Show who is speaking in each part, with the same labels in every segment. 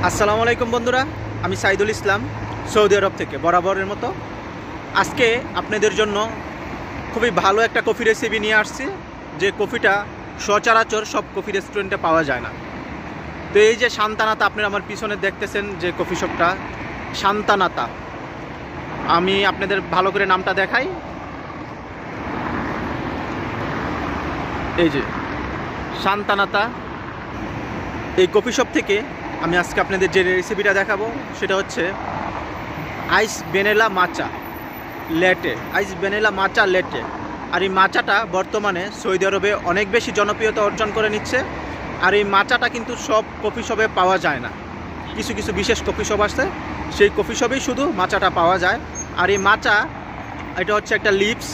Speaker 1: আসসালামু আলাইকুম বন্ধুরা, আমি সাইদুল ইসলাম সৌদি আরব থেকে বরাবরের মতো আজকে আপনাদের জন্য খুবই ভালো একটা কফি রেসিপি নিয়ে আসছি। যে কফিটা সচরাচর সব কফি রেস্টুরেন্টে পাওয়া যায় না। তো এই যে শান্তানাতা, আপনারা আমার পিছনে দেখতেছেন যে কফি শপটা শান্তানাতা, আমি আপনাদের ভালো করে নামটা দেখাই। এই যে শান্তানাতা, এই কফি শপ থেকে আমি আজকে আপনাদের যে রেসিপিটা দেখাবো সেটা হচ্ছে আইস ভ্যানিলা মাচা ল্যাটে, আইস ভ্যানিলা মাচা ল্যাটে। আর এই মাচাটা বর্তমানে সৌদি আরবে অনেক বেশি জনপ্রিয়তা অর্জন করে নিচ্ছে। আর এই মাচাটা কিন্তু সব কফি শপে পাওয়া যায় না, কিছু কিছু বিশেষ কফি শপ আছে, সেই কফি শপেই শুধু মাচাটা পাওয়া যায়। আর এই মাচা এটা হচ্ছে একটা লিপস,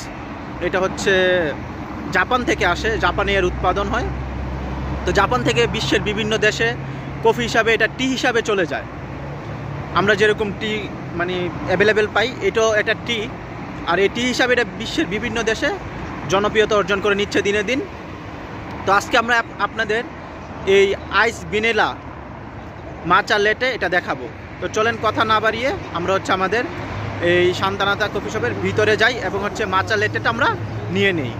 Speaker 1: এটা হচ্ছে জাপান থেকে আসে, জাপানে এর উৎপাদন হয়। তো জাপান থেকে বিশ্বের বিভিন্ন দেশে কফি হিসাবে এটা টি হিসাবে চলে যায়। আমরা যেরকম টি মানে অ্যাভেলেবেল পাই, এটাও এটা টি। আর এই টি হিসাবে এটা বিশ্বের বিভিন্ন দেশে জনপ্রিয়তা অর্জন করে নিচ্ছে দিনে দিন। তো আজকে আমরা আপনাদের এই আইস ভ্যানিলা মাচা ল্যাটে এটা দেখাবো। তো চলেন কথা না বাড়িয়ে আমরা হচ্ছে আমাদের এই শান্তানাতা কফি শপের ভিতরে যাই এবং হচ্ছে মাচা ল্যাটেটা আমরা নিয়ে নিই।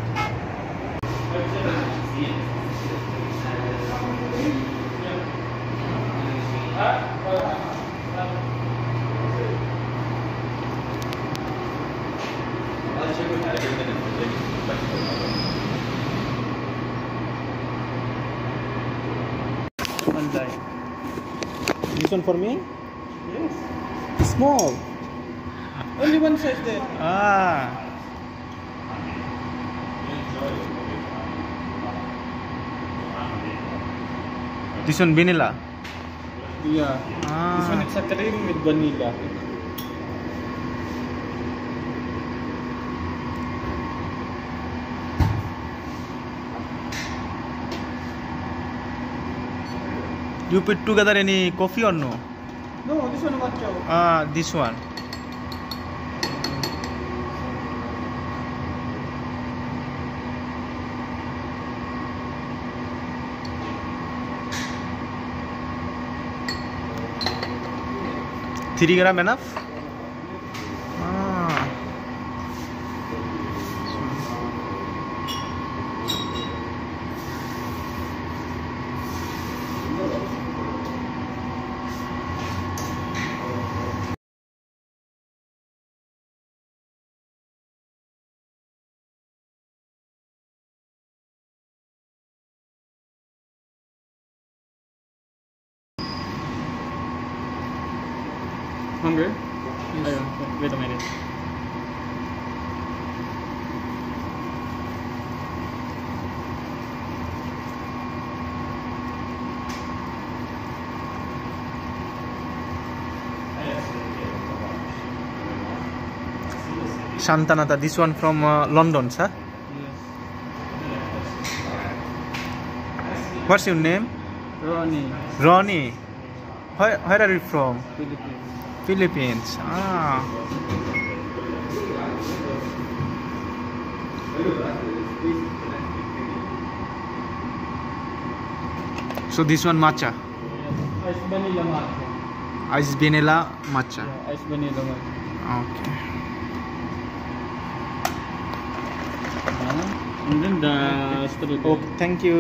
Speaker 1: This one for me?
Speaker 2: Yes.
Speaker 1: Small.
Speaker 2: Only one size there.
Speaker 1: This one vanilla.
Speaker 2: Yeah. This one is a cream with vanilla.
Speaker 1: You put together any coffee or no?
Speaker 2: No, this one matcha.
Speaker 1: This one. Three gram enough?
Speaker 2: Hungry? Yes. Wait a minute.
Speaker 1: Shantanata, this one from London, sir.
Speaker 2: Yes.
Speaker 1: What's your name?
Speaker 2: Ronnie.
Speaker 1: Ronnie. Where are you from?
Speaker 2: Philippines.
Speaker 1: Philippines. So this one matcha.
Speaker 2: Yes. Ice vanilla matcha.
Speaker 1: Ice vanilla matcha.
Speaker 2: Yeah, ice vanilla matcha.
Speaker 1: Okay.
Speaker 2: And then the straw.
Speaker 1: Oh, thank you.